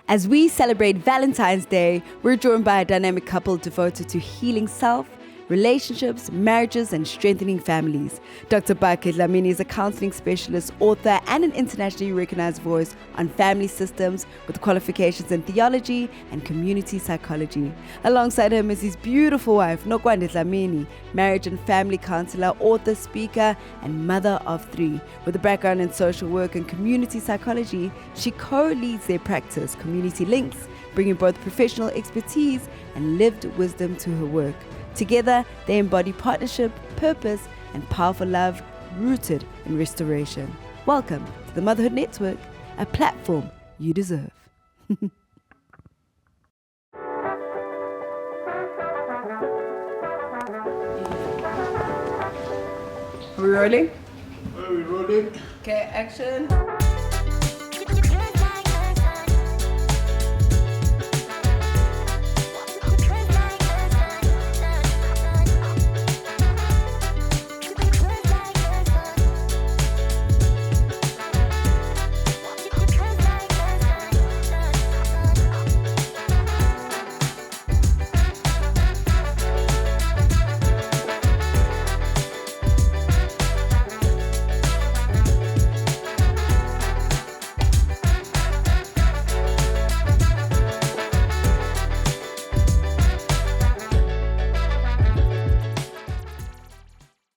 As we celebrate Valentine's Day, we're joined by a dynamic couple devoted to healing self, relationships, marriages, and strengthening families. Dr. Bakhe Dlamini is a counseling specialist, author, and an internationally recognized voice on family systems with qualifications in theology and community psychology. Alongside him is his beautiful wife, Nokwanda Dlamini, marriage and family counselor, author, speaker, and mother of 3. With a background in social work and community psychology, she co-leads their practice, Community Links, bringing both professional expertise and lived wisdom to her work. Together, they embody partnership, purpose, and powerful love rooted in restoration. Welcome to the Motherhood Network, a platform you deserve. Are we rolling? Are we rolling? Okay, action.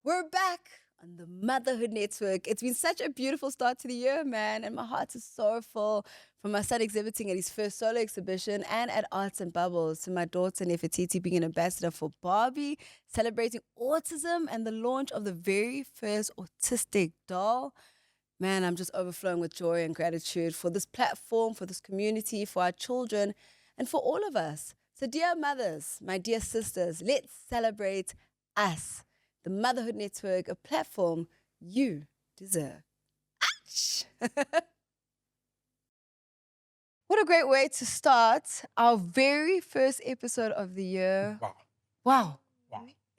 We're back on the Motherhood Network. It's been such a beautiful start to the year, man, and my heart is so full from my son exhibiting at his first solo exhibition and at Arts and Bubbles, to my daughter Nefertiti being an ambassador for Barbie, celebrating autism and the launch of the very first autistic doll. Man, I'm just overflowing with joy and gratitude for this platform, for this community, for our children, and for all of us. So dear mothers, my dear sisters, let's celebrate us. The Motherhood Network, a platform you deserve. Ouch! What a great way to start our very first episode of the year. Wow.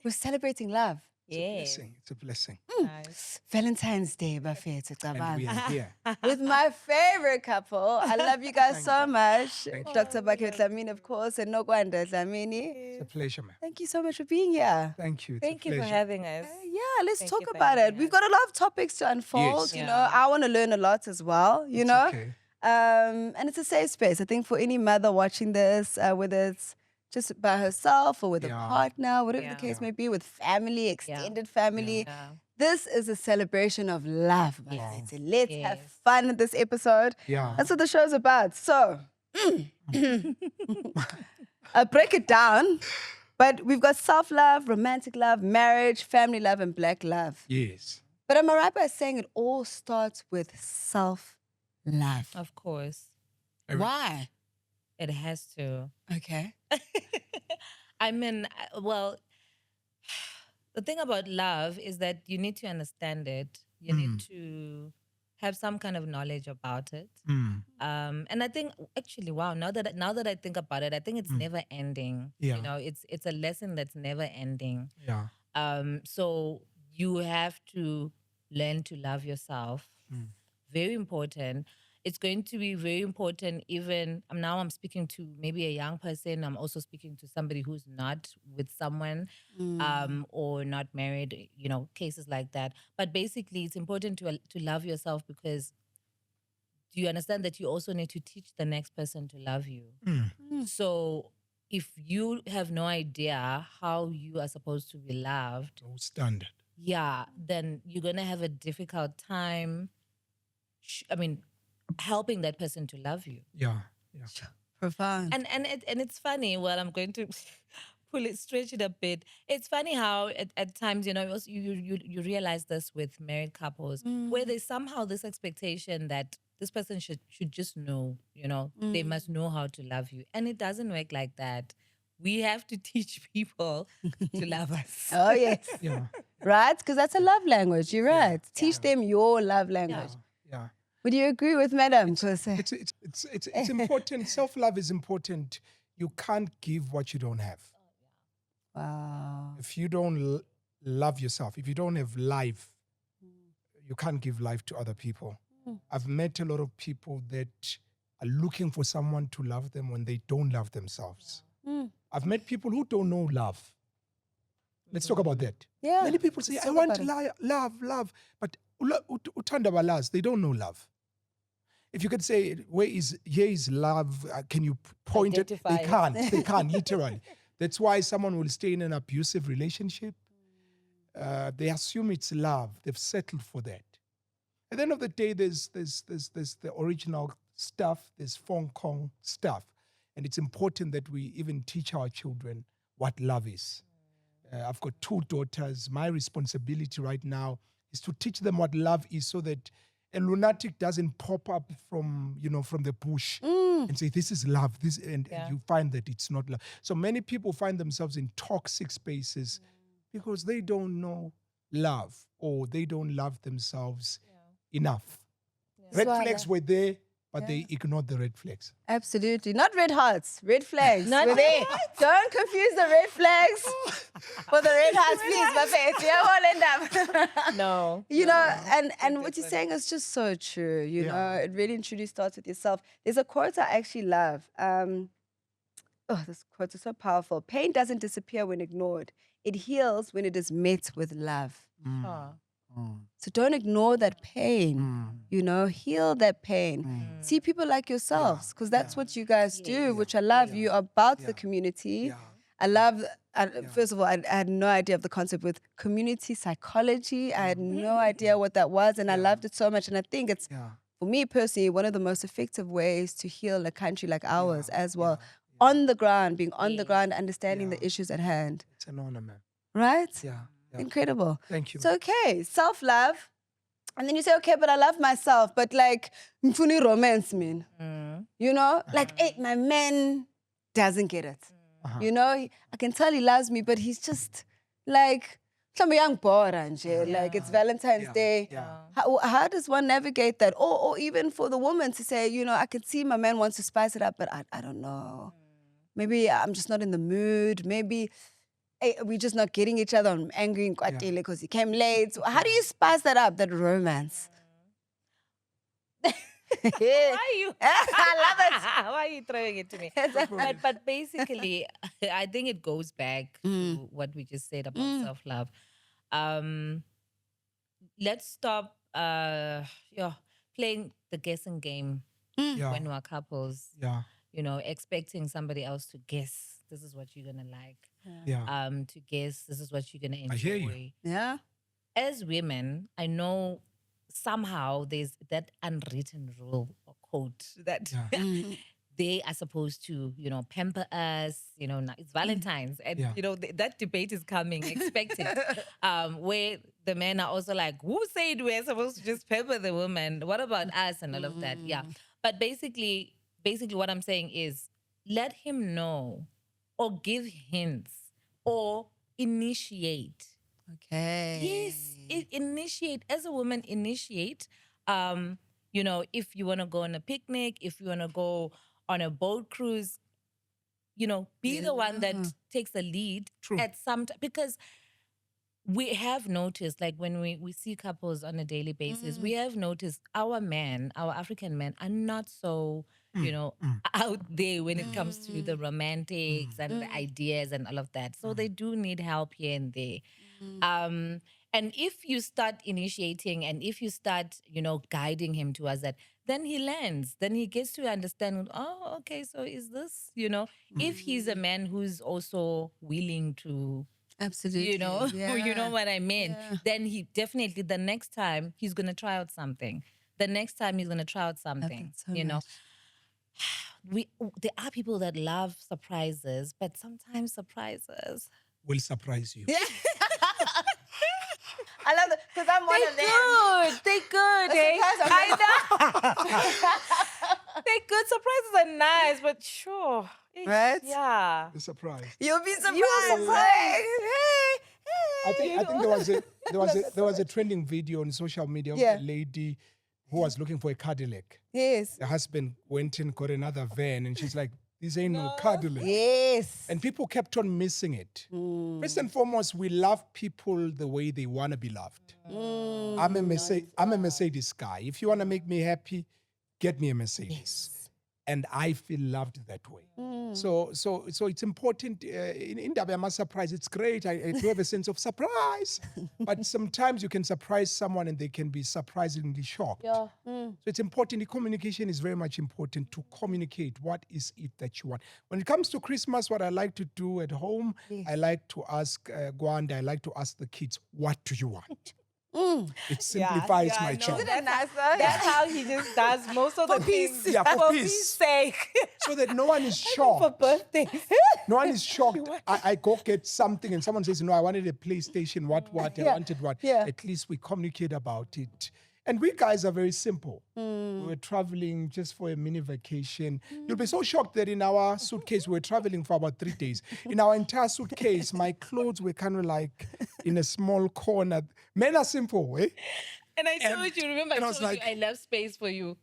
We're celebrating love. It's a blessing. Nice. Valentine's Day, Bafethu And we Cabanga. are here. With my favorite couple. I love you guys so much. Thank you. Dr. Bakhe Dlamini, of course, and Nokwanda Dlamini. It's a pleasure, man. Thank you so much for being here. Thank you. It's Thank a you for pleasure. having us. Yeah, let's Thank talk you for about it. having We've us. got a lot of topics to unfold. Yes. You Yeah. know, I want to learn a lot as well, you It's know. okay. And it's a safe space. I think for any mother watching this, whether it's just by herself or with a Yeah. partner, whatever the Yeah. case may be, with family, extended family. Yeah. This is a celebration of love. Yes. Bafethu. Let's have Yes. fun in this episode. Yeah. That's what the show's about. So, I'll break it down. But we've got self-love, romantic love, marriage, family love, and black love. Yes. But am I right by saying it all starts with self-love? Of course. Why? It has to. Okay. I mean, well, the thing about love is that you need to understand it. You need to have some kind of knowledge about it. And I think actually, wow, now that I think about it, I think it's never ending. Yeah. You know, it's a lesson that's never ending. Yeah. So you have to learn to love yourself. Very important. It's going to be very important even, now I'm speaking to maybe a young person. I'm also speaking to somebody who's not with someone or not married, you know, cases like that. But basically, it's important to love yourself, because do you understand that you also need to teach the next person to love you? So if you have no idea how you are supposed to be loved, No standard. yeah, then you're going to have a difficult time, helping that person to love you. Yeah. Yeah. Profound. And it's funny, well, I'm going to stretch it a bit. It's funny how at times, you know, you realize this with married couples, where there's somehow this expectation that this person should just know, you know, they must know how to love you. And it doesn't work like that. We have to teach people to love us. Oh, yes. Yeah. Right? Because that's a love language. You're right. Teach them your love language. Yeah. Would you agree with Madam? It's important. Self-love is important. You can't give what you don't have. Wow. If you don't love yourself, if you don't have life, you can't give life to other people. I've met a lot of people that are looking for someone to love them when they don't love themselves. I've met people who don't know love. Let's talk about that. Yeah. Many people say, Let's I talk want about love. But utanda balas, they don't know love. If you could say, here is love, can you point it? Identify it. They can't, literally. That's why someone will stay in an abusive relationship. They assume it's love. They've settled for that. At the end of the day, there's the original stuff, there's Fong Kong stuff. And it's important that we even teach our children what love is. I've got 2 daughters. My responsibility right now is to teach them what love is so that a lunatic doesn't pop up from the bush and say, this is love. And you find that it's not love. So many people find themselves in toxic spaces because they don't know love or they don't love themselves enough. Red flags were there, but they ignored the red flags. Absolutely. Not red hearts, red flags. Were there. Don't confuse the red flags for the red hearts, please, Buffet. You all end up. No. You know, and what you're saying is just so true. You know, it really and truly starts with yourself. There's a quote I actually love. This quote is so powerful. Pain doesn't disappear when ignored. It heals when it is met with love. So don't ignore that pain, you know, heal that pain. See people like yourselves, because that's what you guys do, which I love. You are about the community. I love, first of all, I had no idea of the concept with community psychology. I had no idea what that was, and I loved it so much. And I think it's, for me personally, one of the most effective ways to heal a country like ours as well. On the ground, being on the ground, understanding the issues at hand. It's an honor, man. Right? Yeah. Incredible. Thank you. So, okay, self-love. And then you say, okay, but I love myself. But like, mfuni romance, man. You know? Like, hey, my man doesn't get it. You know? I can tell he loves me, but he's just like, like it's Valentine's Day. How does one navigate that? Or even for the woman to say, you know, I can see my man wants to spice it up, but I don't know. Maybe I'm just not in the mood. Maybe we're just not getting each other. I'm angry because he came late. So how do you spice that up, that romance? Why are you? I love it. Why are you throwing it to me? but basically, I think it goes back to what we just said about self-love. Let's stop playing the guessing game when we're couples. You know, expecting somebody else to guess this is what you're gonna like. To guess this is what you're gonna enjoy. I hear you. Yeah. As women, I know somehow there's that unwritten rule or code that they are supposed to, you know, pamper us. You know, it's Valentine's, and you know that debate is coming. Expect it. Where the men are also like, who said we're supposed to just pamper the woman? What about us and all of that? Yeah, but basically, what I'm saying is, let him know, or give hints, or initiate. Okay. Yes, initiate. As a woman, initiate. You know, if you want to go on a picnic, if you want to go on a boat cruise, you know, be the one that takes the lead at some time. Because we have noticed, like when we see couples on a daily basis, we have noticed our African men are not so, you know, out there when it comes to the romantics and the ideas and all of that. So they do need help here and there. And if you start initiating and if you start, you know, guiding him towards that, then he learns. Then he gets to understand, oh, okay, so is this, you know, if he's a man who's also willing to, absolutely, you know, you know what I mean, then he definitely, the next time he's going to try out something. The next time he's going to try out something, you know. There are people that love surprises, but sometimes surprises will surprise you. I love that because I'm one of them. They're good. I know. They're good. Surprises are nice, but sure. Right? Yeah. A surprise. You'll be surprised. I think there was a trending video on social media of a lady who was looking for a Cadillac. Yes. The husband went and got another van, and she's like, this ain't no Cadillac. Yes. And people kept on missing it. First and foremost, we love people the way they want to be loved. I'm a Mercedes guy. If you want to make me happy, get me a Mercedes. and I feel loved that way. So it's important. In Indaba, I'm surprised. It's great. I do have a sense of surprise, but sometimes you can surprise someone and they can be surprisingly shocked. Yeah. So it's important. The communication is very much important to communicate what is it that you want. When it comes to Christmas, what I like to do at home, I like to ask Gwanda, I like to ask the kids, what do you want? It simplifies my no, job. Isn't it nice though? That's how he just does most of the peace. things. Yeah, for peace. peace sake. So that no one is For shocked. birthdays. No one is shocked. I go get something and someone says, no, I wanted a PlayStation, what, I wanted what. Yeah. At least we communicate about it. And we guys are very simple. We were traveling just for a mini vacation. You'll be so shocked that in our suitcase, we were traveling for about 3 days. In our entire suitcase, my clothes were kind of like in a small corner. Men are simple, eh? And I told you, remember, I and I was told like- you I left space for you.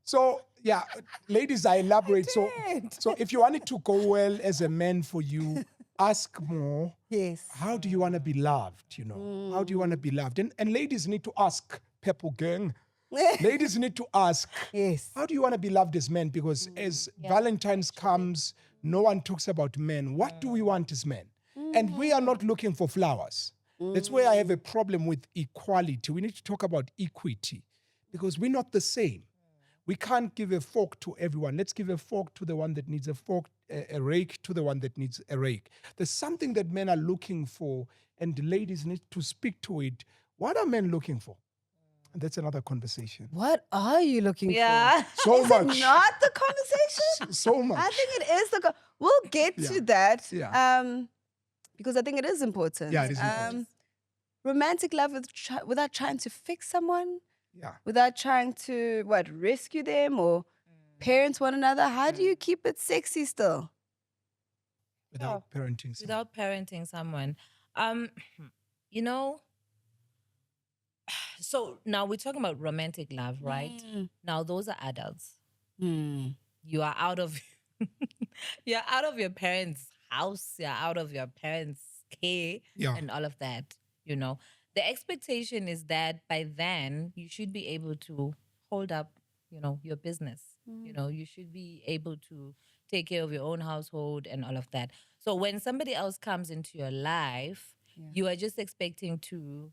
So, yeah, ladies, I elaborate. So if you want it to go well as a man for you, ask more. Yes. How do you want to be loved, you know? How do you want to be loved? And ladies need to ask, Pepple Gang, ladies need to ask, Yes. how do you want to be loved as men? Because as Valentine's comes, no one talks about men. What do we want as men? And we are not looking for flowers. That's where I have a problem with equality. We need to talk about equity because we're not the same. We can't give a fork to everyone. Let's give a fork to the one that needs a fork, a rake to the one that needs a rake. There's something that men are looking for, and the ladies need to speak to it. What are men looking for? And that's another conversation. What are you looking Yeah. for? So Is much. it not the conversation? So much. I think it is we'll get to that. Yeah. Because I think it is important. Yeah, it is important. Romantic love without trying to fix someone, Yeah. without trying to rescue them or parent one another. How do you keep it sexy still? Without parenting. Without parenting someone. You know, so now we're talking about romantic love, right? Now those are adults. You are out of you're out of your parents' house, you're out of your parents' care and all of that, you know. The expectation is that by then you should be able to hold up, you know, your business. You know, you should be able to take care of your own household and all of that. So when somebody else comes into your life, you are just expecting to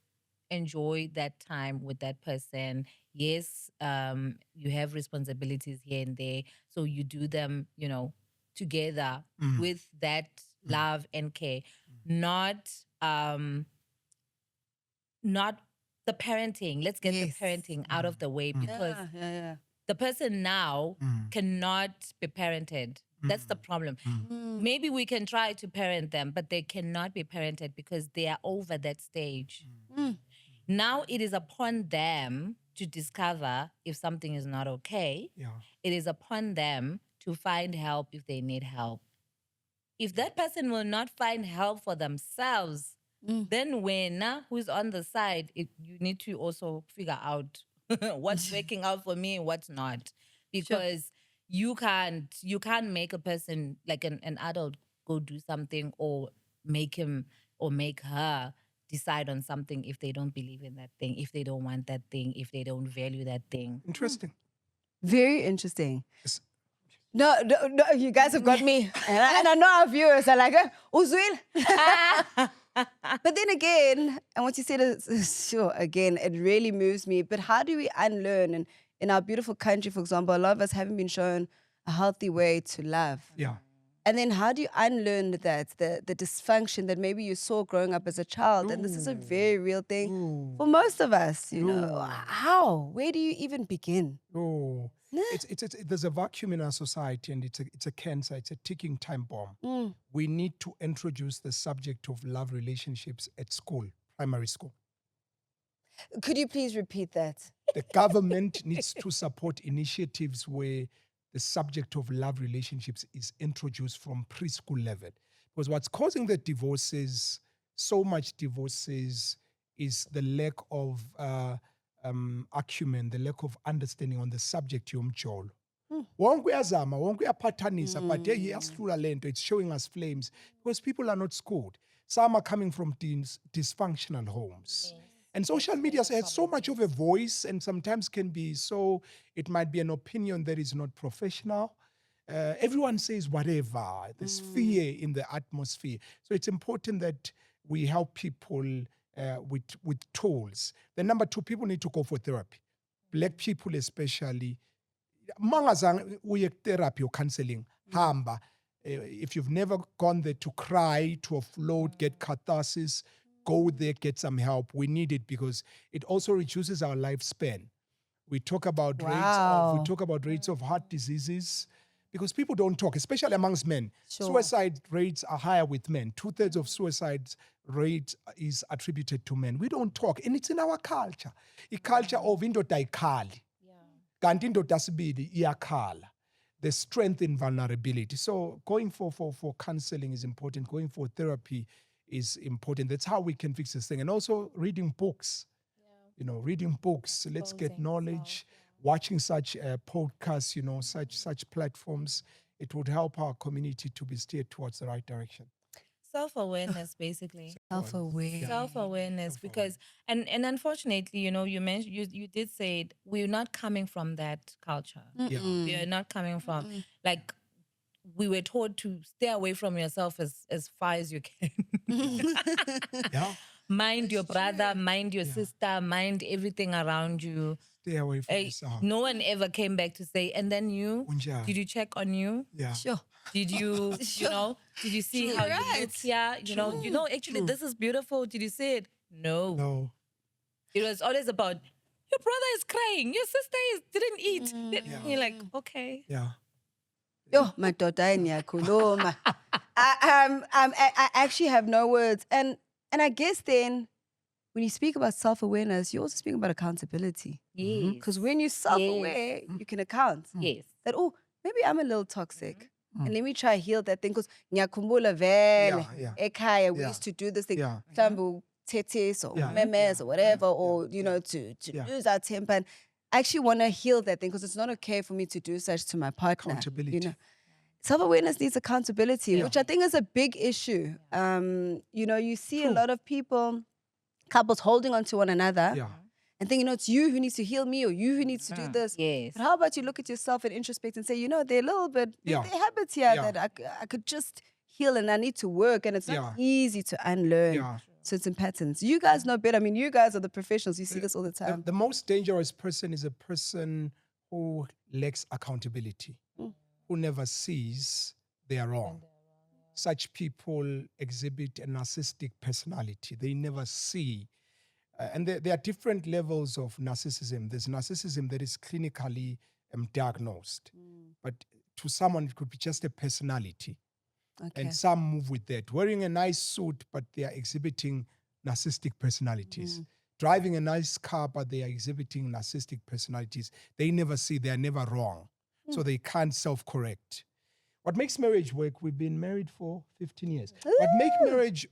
enjoy that time with that person. Yes, you have responsibilities here and there, so you do them, you know, together with that love and care, not the parenting. Let's get the parenting out of the way because the person now cannot be parented. That's the problem. Maybe we can try to parent them, but they cannot be parented because they are over that stage. Now it is upon them to discover if something is not okay. It is upon them to find help if they need help. If that person will not find help for themselves, then when who's on the side, you need to also figure out what's working out for me and what's not. Because you can't make a person, like an adult, go do something or make him or make her decide on something if they don't believe in that thing, if they don't want that thing, if they don't value that thing. Interesting. Very interesting. No, you guys have got me. And I know our viewers are like, Uzwil. But then again, and what you said is, sure, again, it really moves me. But how do we unlearn? And in our beautiful country, for example, a lot of us haven't been shown a healthy way to love. Yeah. And then how do you unlearn that, the dysfunction that maybe you saw growing up as a child? And this is a very real thing for most of us, you know. How? Where do you even begin? There's a vacuum in our society and it's a cancer, it's a ticking time bomb. We need to introduce the subject of love relationships at school, primary school. Could you please repeat that? The government needs to support initiatives where the subject of love relationships is introduced from preschool level. Because what's causing the divorces, so much divorces, is the lack of acumen, the lack of understanding on the subject yomjolo. Wonke uyazama, wonke uyaphathanisa, but iyasilula lento, it's showing us flames because people are not schooled. Some are coming from dysfunctional homes. And social media has so much of a voice and sometimes can be so, it might be an opinion that is not professional. Everyone says whatever. There's fear in the atmosphere. So it's important that we help people with tools. Then number two, people need to go for therapy. Black people especially. Mangazang uye therapy or counseling. Hamba. If you've never gone there to cry, to offload, get catharsis, go there, get some help. We need it because it also reduces our lifespan. We talk about rates of heart diseases because people don't talk, especially amongst men. Sure. Suicide rates are higher with men. 2/3 of suicide rate is attributed to men. We don't talk, and it's in our culture. A culture of indoda ikhali. Kanti indoda sibili iyakhala. The strength in vulnerability. So going for counseling is important. Going for therapy is important. That's how we can fix this thing. And also reading books. Reading books. Let's get knowledge. Watching such podcasts, such platforms. It would help our community to be steered towards the right direction. Self-awareness, basically. Self-awareness. Because and unfortunately, you mentioned you did say it, we're not coming from that culture. We are not coming from like we were taught to stay away from yourself as far as you can. Mind your brother, mind your sister, mind everything around you. Stay away from yourself. No one ever came back to say, and then you, Unja. did you check on you? Yeah. Sure. Did you, did you see how you look here? Actually, this is beautiful. Did you see it? No. It was always about, your brother is crying. Your sister didn't eat. You're like, okay. Yeah. Yo, madoda niyakhuluma. I actually have no words. And I guess then, when you speak about self-awareness, you also speak about accountability. Yes. Because when you're self-aware, you can account. Yes. That, maybe I'm a little toxic. And let me try heal that thing. Because ngiyakumbula vele ekhaya we used to do this thing. Mhlambe tetis or memes or whatever, or to lose our temper. And I actually want to heal that thing because it's not okay for me to do such to my partner. Accountability. Self-awareness needs accountability, which I think is a big issue. You see a lot of couples holding on to one another and thinking, it's you who needs to heal me or you who needs to do this. Yes. But how about you look at yourself and introspect and say, they're a little bit, there are habits here that I could just heal and I need to work, and it's not easy to unlearn certain patterns. You guys know better. I mean, you guys are the professionals. You see this all the time. The most dangerous person is a person who lacks accountability, who never sees they are wrong. Such people exhibit a narcissistic personality. They never see. And there are different levels of narcissism. There's narcissism that is clinically diagnosed. But to someone, it could be just a personality. Okay. And some move with that. Wearing a nice suit, but they are exhibiting narcissistic personalities. Driving a nice car, but they are exhibiting narcissistic personalities. They never see, they are never wrong. So they can't self-correct. What makes marriage work? We've been married for 15 years.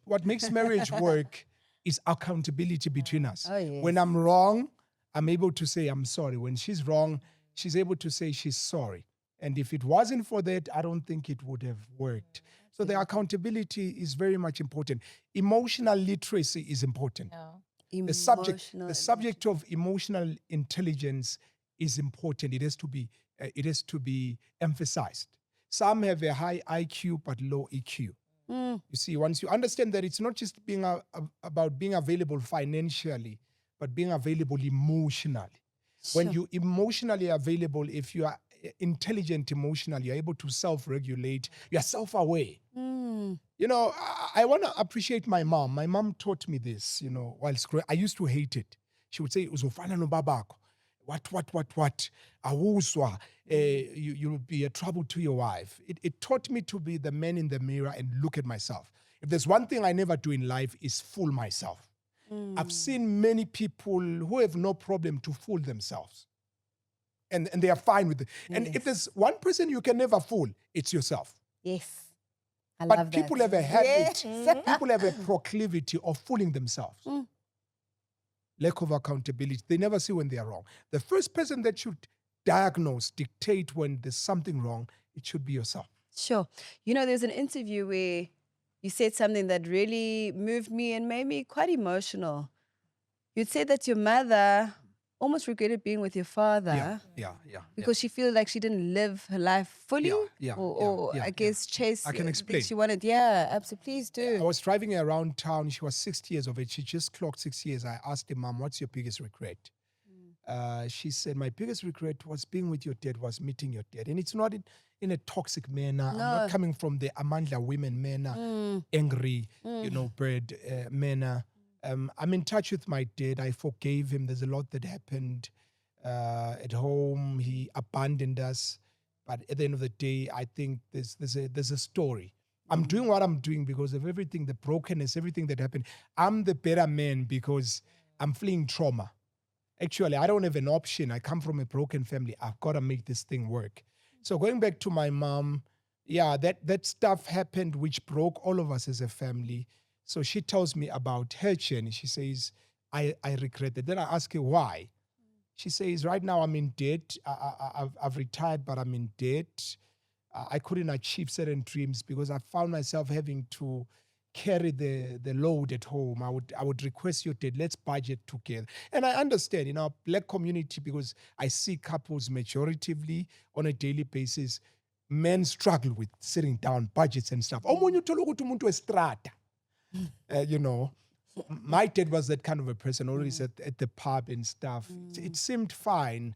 What makes marriage work is accountability between us. Oh, yes. When I'm wrong, I'm able to say I'm sorry. When she's wrong, she's able to say she's sorry. And if it wasn't for that, I don't think it would have worked. So the accountability is very much important. Emotional literacy is important. The subject of emotional intelligence is important. It has to be emphasized. Some have a high IQ but low EQ. You see, once you understand that it's not just about being available financially, but being available emotionally. Sure. When you're emotionally available, if you are intelligent emotionally, you're able to self-regulate, you're self-aware. I want to appreciate my mom. My mom taught me this, whilst growing. I used to hate it. She would say, "Uzofana no babako. What? Awuzwa. You'll be a trouble to your wife." It taught me to be the man in the mirror and look at myself. If there's one thing I never do in life is fool myself. I've seen many people who have no problem to fool themselves. And they are fine with it. And if there's one person you can never fool, it's yourself. Yes. I but love people that. have a habit, people have a proclivity of fooling themselves. Lack of accountability. They never see when they are wrong. The first person that should diagnose, dictate when there's something wrong, it should be yourself. Sure. There's an interview where you said something that really moved me and made me quite emotional. you'd say that your mother almost regretted being with your father because she feels like she didn't live her life fully, or I guess chase I can the explain. things she wanted. Yeah, absolutely. Please do. I was driving her around town. She was 60 years of age. She just clocked 6 years. I asked her, Mom, what's your biggest regret? She said, my biggest regret was being with your dad, was meeting your dad. And it's not in a toxic manner. I'm not coming from the Amandla women manner, angry, bird manner. I'm in touch with my dad. I forgave him. There's a lot that happened at home. He abandoned us. But at the end of the day, I think there's a story. I'm doing what I'm doing because of everything, the brokenness, everything that happened. I'm the better man because I'm fleeing trauma. Actually, I don't have an option. I come from a broken family. I've got to make this thing work. So going back to my mom, that stuff happened which broke all of us as a family. So she tells me about her journey. She says, I regret it. Then I ask her why. She says, right now I'm in debt. I've retired, but I'm in debt. I couldn't achieve certain dreams because I found myself having to carry the load at home. I would request your dad, let's budget together. And I understand, in our Black community, because I see couples majoritively on a daily basis, men struggle with sitting down, budgets and stuff. Omunye uthola ukuthi umuntu westrata. My dad was that kind of a person, always at the pub and stuff. It seemed fine.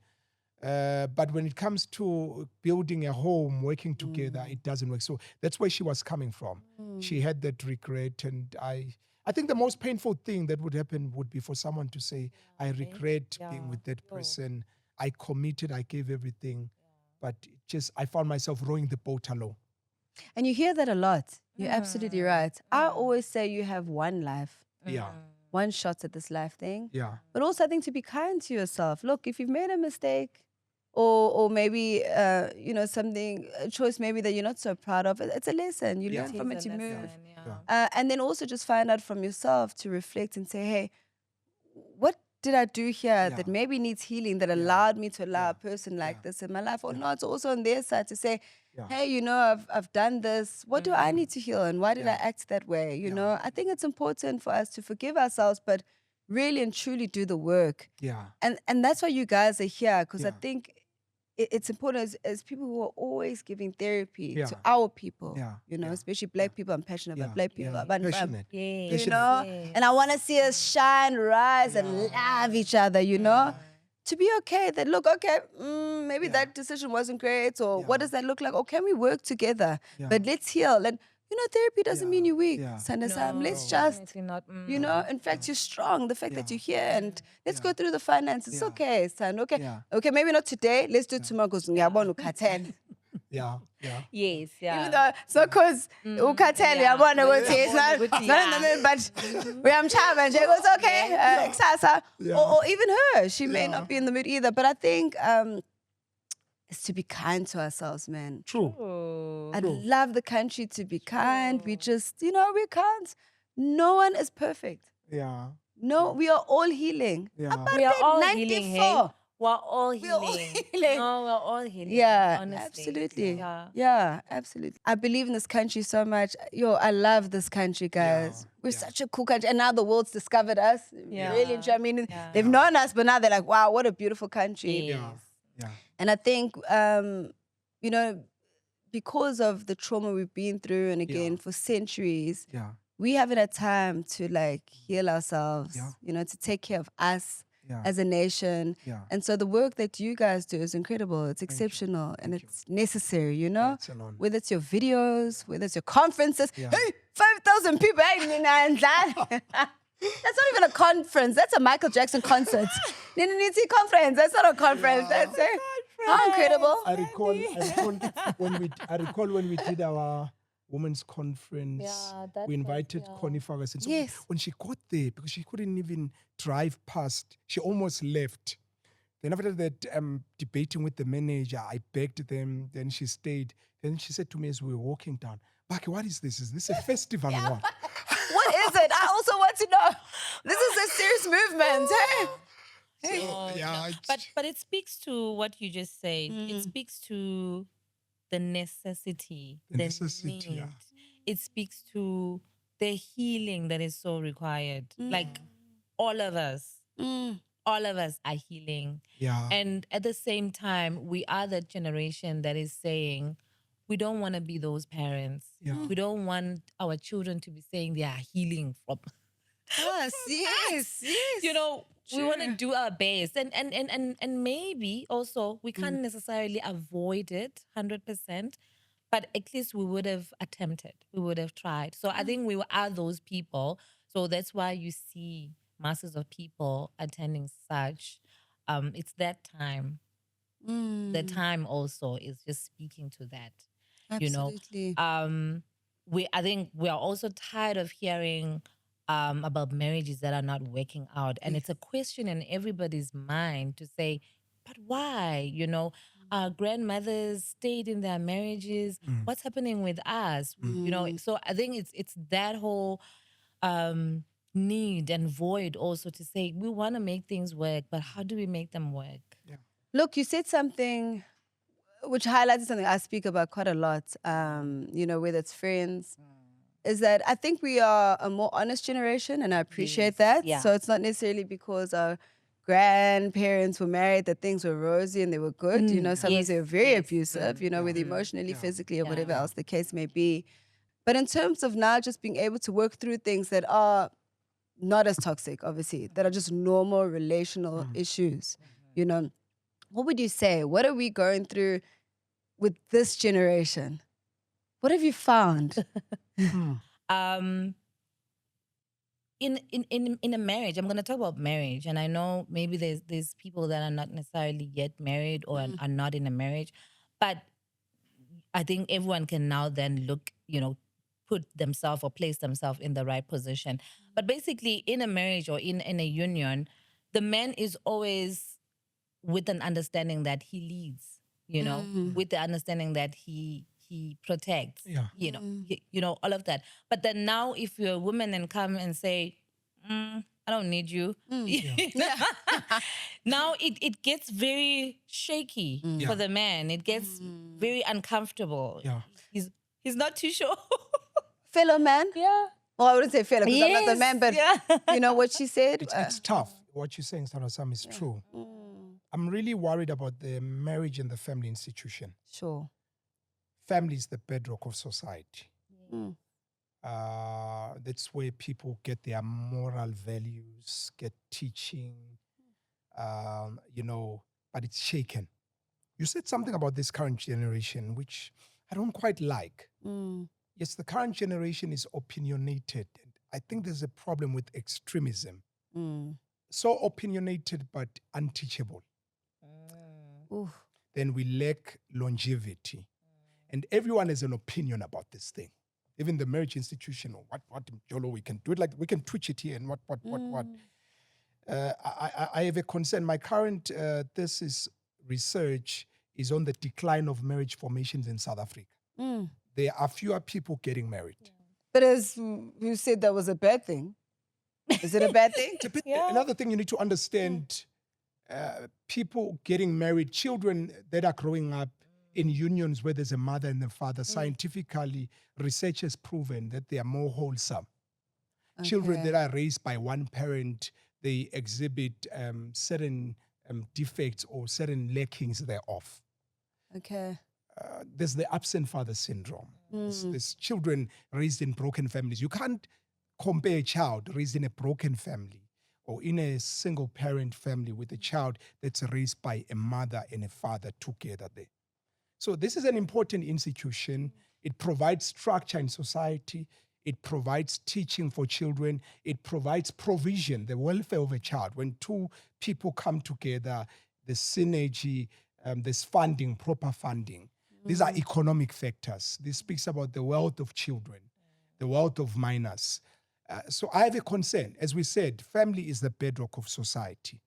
But when it comes to building a home, working together, it doesn't work. So that's where she was coming from. She had that regret. And I think the most painful thing that would happen would be for someone to say, I regret being with that person. I committed, I gave everything. But I found myself rowing the boat alone. And you hear that a lot. You're absolutely right. I always say you have one life. Yeah. One shot at this life thing. Yeah. But also I think to be kind to yourself. Look, if you've made a mistake or maybe, something, a choice maybe that you're not so proud of, it's a lesson. You learn from it, you move. And then also just find out from yourself to reflect and say, hey, what did I do here that maybe needs healing, that allowed me to allow a person like this in my life? Or not, also on their side to say, hey, I've done this. What do I need to heal? And why did I act that way? You know, I think it's important for us to forgive ourselves, but really and truly do the work. Yeah. And that's why you guys are here, because I think it's important as people who are always giving therapy to our people, especially Black people. I'm passionate about Black people. Passionate. And I want to see us shine, rise, and love each other, to be okay. That look, okay, maybe that decision wasn't great, or what does that look like? Or can we work together? But let's heal. And therapy doesn't mean you're weak. Let's just, in fact, you're strong. The fact that you're here, and let's go through the finances. It's okay, son. Okay, maybe not today. Let's do it tomorrow because ngiyabona ukhathele. Yes, yeah. Even though it's not because ukhathele, uyabona ukuthi it's not in the mood, but uyamchava nje. It's okay. Kusasa. Or even her, she may not be in the mood either. But I think it's to be kind to ourselves, man. True. I'd love the country to be kind. We just, we can't. No one is perfect. Yeah. No, we are all healing. We are all 94. healing, hey? We're all healing. No, we're all healing. Yeah, honestly. absolutely. Yeah, absolutely. I believe in this country so much. I love this country, guys. We're such a cool country. And now the world's discovered us. Really enjoy. I mean, they've known us, but now they're like, wow, what a beautiful country. Yes. And I think, because of the trauma we've been through, and again, for centuries, we haven't had time to heal ourselves, to take care of us as a nation. And so the work that you guys do is incredible. It's exceptional. And it's necessary, whether it's your videos, whether it's your conferences. Hey, 5,000 people. That's not even a conference. That's a Michael Jackson concert. Nini conference. That's not a conference. That's it. How incredible. I recall when we did our women's conference, we invited Connie Ferguson. So when she got there, because she couldn't even drive past, she almost left. Then after that, debating with the manager, I begged them. Then she stayed. Then she said to me as we were walking down, Bakhe, what is this? Is this a festival or what? What is it? I also want to know. This is a serious movement. Hey. So, but it speaks to what you just said. It speaks to the necessity, the need. It speaks to the healing that is so required. Like all of us, All of us are healing. Yeah. And at the same time, we are that generation that is saying, we don't want to be those parents. Yeah. We don't want our children to be saying they are healing from Yes, yes, yes. you know, we want to do our best. And maybe also we can't necessarily avoid it 100%, but at least we would have attempted. We would have tried. So I think we are those people. So that's why you see masses of people attending such. It's that time. The time also is just speaking to that. Absolutely. I think we are also tired of hearing about marriages that are not working out, and it's a question in everybody's mind to say, but why? Our grandmothers stayed in their marriages. What's happening with us? So I think it's that whole need and void also to say we want to make things work, but how do we make them work? Look, you said something which highlighted something I speak about quite a lot, whether it's friends, is that I think we are a more honest generation, and I appreciate that. yeah. So it's not necessarily because our grandparents were married that things were rosy and they were good. Sometimes Yes, they were very yes. abusive, whether emotionally, physically, or Yeah. whatever else the case may be. But in terms of now just being able to work through things that are not as toxic, obviously, that are just normal relational issues, what would you say? What are we going through with this generation? What have you found? um in a marriage, I'm going to talk about marriage, and I know maybe there's people that are not necessarily yet married or are not in a marriage, but I think everyone can now then look, put themselves or place themselves in the right position. But basically, in a marriage or in a union, the man is always with an understanding that he leads, with the understanding that he protects, Yeah. all of that. But then now, if you're a woman and come and say, I don't need you, now it gets very shaky for the man. It gets very uncomfortable. Yeah. He's not too sure. Fellow man? Yeah. Well, I wouldn't say fellow because I'm not the Yes, man, but yeah. you know what she said? It's tough. What you're saying, Sam, is true. I'm really worried about the marriage and the family institution. Sure. Family is the bedrock of society. That's where people get their moral values, get teaching, but it's shaken. You said something about this current generation, which I don't quite like. Yes, the current generation is opinionated. I think there's a problem with extremism. So opinionated, but unteachable. Then we lack longevity. And everyone has an opinion about this thing. Even the marriage institution, or what Jolo, we can do it like we can twitch it here and what. I have a concern. My current thesis research is on the decline of marriage formations in South Africa. There are fewer people getting married. But as you said, that was a bad thing. Is it a bad thing? Another thing you need to understand, people getting married, children that are growing up in unions where there's a mother and a father, scientifically, research has proven that they are more wholesome. Children that are raised by one parent, they exhibit certain defects or certain lackings thereof. Okay. There's the absent father syndrome. There's children raised in broken families. You can't compare a child raised in a broken family or in a single parent family with a child that's raised by a mother and a father together there. So this is an important institution. It provides structure in society. It provides teaching for children. It provides provision, the welfare of a child. When two people come together, the synergy, there's funding, proper funding. These are economic factors. This speaks about the wealth of children, the wealth of minors. So I have a concern. As we said, family is the bedrock of society.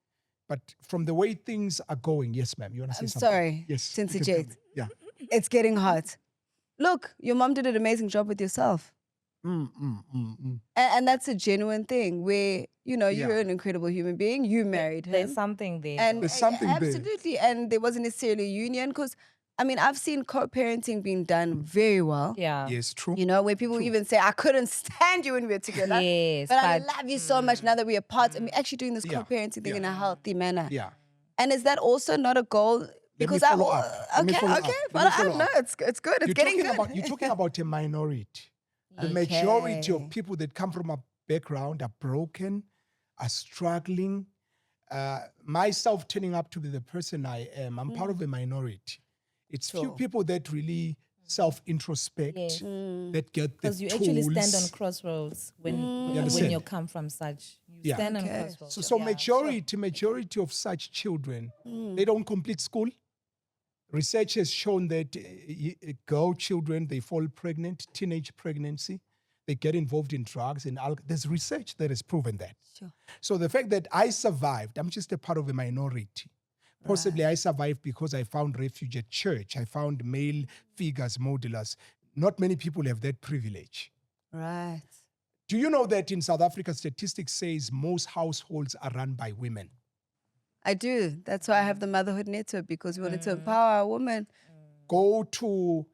But from the way things are going, yes, ma'am, you want to say I'm something? sorry, Yes. Sensei you can tell Jade. me. Yeah. It's getting hot. Look, your mom did an amazing job with yourself. And that's a genuine thing where, you're an incredible human being. You married him. There's something there. And There's something there. absolutely. And there wasn't necessarily a union because I mean, I've seen co-parenting being done very well. Yeah. Yes, true. You know, where people even say, I couldn't stand you when we were together. Yes, but I but- love you so much now that we're apart. And we're actually doing this Yeah, co-parenting thing yeah. in a healthy manner. Yeah. And is that also not a goal? Let me Because follow up. Let me okay, follow okay. up. Let Well, me I follow know up. it's good. It's getting good. You're talking about a minority. The majority of people that come from a background are broken, are struggling. Myself turning up to be the person I am, I'm part of a minority. It's few people that really self-introspect, Yes. that get the Because you tools. actually stand on crossroads when understand? you come from such. You Yeah. stand on Okay. crossroads. So Yeah. majority of such children, they don't complete school. Research has shown that girl children, they fall pregnant, teenage pregnancy, they get involved in drugs and alcohol. There's research that has proven that. Sure. So the fact that I survived, I'm just a part of a minority. Possibly I survived because I found refuge at church. I found male figures, modelers. Not many people have that privilege. Right. Do you know that in South Africa, statistics says most households are run by women? I do. That's why I have the Motherhood Network, because we wanted to empower a woman. Go to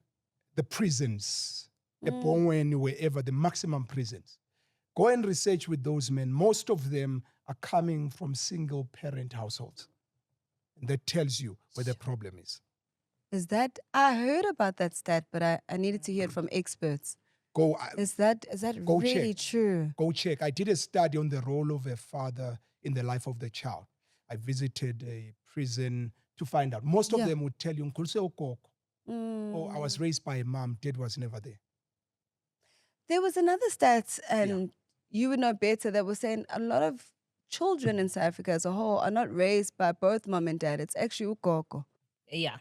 the prisons, Ebongweni, wherever, the maximum prisons. Go and research with those men. Most of them are coming from single parent households. And that tells you where the problem is. Is that, I heard about that stat, but I needed to hear it from experts. Go, Is that Go really check. true? go check. I did a study on the role of a father in the life of the child. I visited a prison to find out. Most of Yeah. them would tell you, "Nkulise ukoko." Oh, I was raised by a mom, dad was never there. There was another stat, and you would know better, that was saying a lot of children in South Africa as a whole are not raised by both mom and dad. It's actually ukoko. Yeah.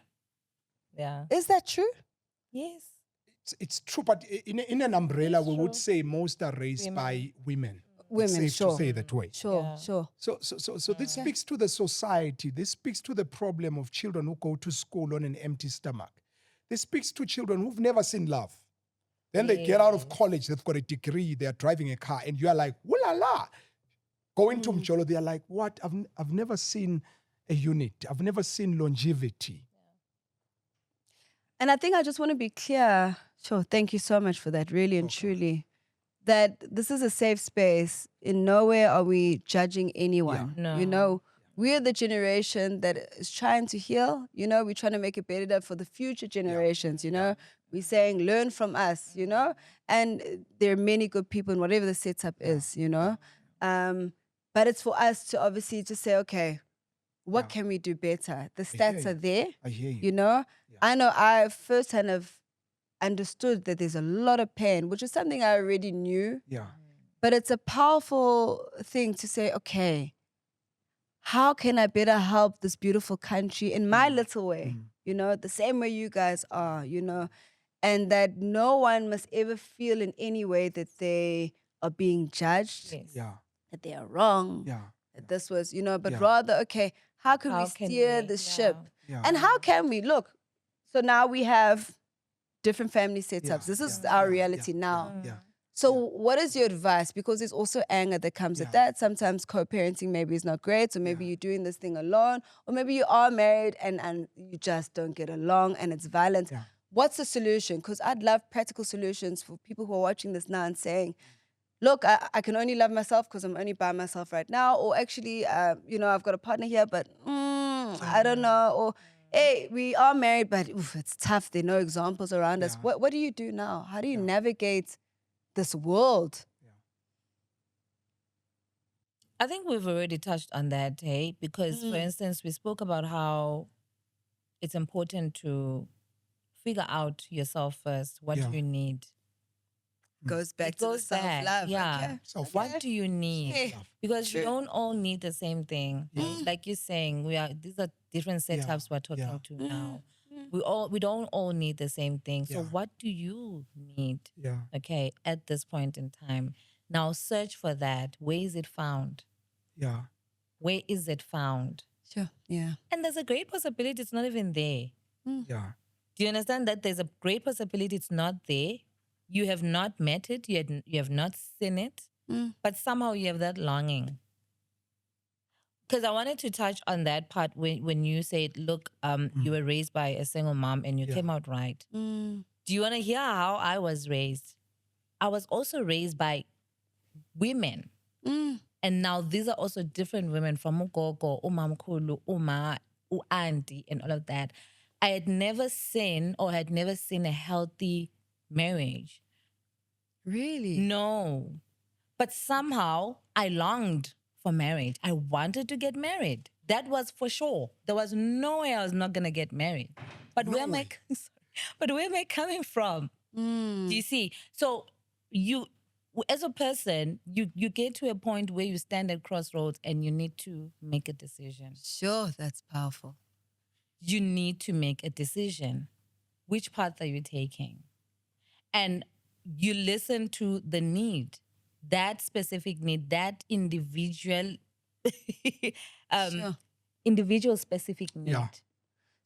Yeah. Is that true? Yes. It's true, but in an umbrella, It's we would true. say most are raised by women. Women, it's safe sure. to say that way. Sure, Yeah. sure. So this speaks to the society. This speaks to the problem of children who go to school on an empty stomach. This speaks to children who've never seen love. Then they get out of college, they've got a degree, they are driving a car, and you are like, "Ooh la la." Going to Mjolo, they are like, "What? I've never seen a unit. I've never seen longevity." And I think I just want to be clear. Sure, thank you so much for that, really and truly. That this is a safe space. In nowhere are we judging anyone. No. You know, we're the generation that is trying to heal. You know, we're trying to make it better for the future generations. You know, we're saying learn from us. You know, and there are many good people in whatever the setup is. You know, but it's for us to obviously just say, okay, what can we do better? The stats are there. I hear you. You know, I know I firsthand have understood that there's a lot of pain, which is something I already knew. Yeah. But it's a powerful thing to say, okay, how can I better help this beautiful country in my little way? You know, the same way you guys are, you know, and that no one must ever feel in any way that they are being judged, Yes. Yeah. that they are wrong, Yeah. that this was, you know, but Yeah. rather, okay, how can we How can steer we- the yeah. ship? Yeah. And how can we look? So now we have different family setups. This is our reality now. Yeah. So what is your advice? Because there's also anger that comes with that. Sometimes co-parenting maybe is not great. So maybe you're doing this thing alone. Or maybe you are married and you just don't get along and it's violent. Yeah. What's the solution? Because I'd love practical solutions for people who are watching this now and saying, look, I can only love myself because I'm only by myself right now. Or actually, you know, I've got a partner here, but I don't know. Or, hey, we are married, but oof, it's tough. There are no examples around us. Yeah. What do you do now? How do you navigate this world? I think we've already touched on that, hey? Because, for instance, we spoke about how it's important to figure out yourself first, what Yeah. you need. Goes back It goes back. Yeah. Okay. Self-love. What do you need? Okay. Because we don't all need the same thing. Like you're saying, these are different setups we're talking to now. We don't all need the same thing. So Yeah. what do you need? Yeah. Okay, at this point in time. Now search for that. Where is it found? Yeah. Where is it found? Sure. Yeah. And there's a great possibility it's not even there. Yeah. Do you understand that there's a great possibility it's not there? You have not met it, you have not seen it, but somehow you have that longing. because I wanted to touch on that part when you said, look, you were raised by a single mom and you Yeah. came out right. Mm. Do you want to hear how I was raised? I was also raised by women. Mm. And now these are also different women from Ugogo, Umamkulu, Uma, Auntie, and all of that. I had never seen a healthy marriage. Really? No. But somehow I longed for marriage. I wanted to get married. That was for sure. There was no way I was not gonna get married. But No where am I way. but where am I coming from? Do you see? So you as a person, you get to a point where you stand at crossroads and you need to make a decision. Sure, that's powerful. You need to make a decision. Which path are you taking? And you listen to the need, that specific need, that individual, Sure. individual specific need. Yeah.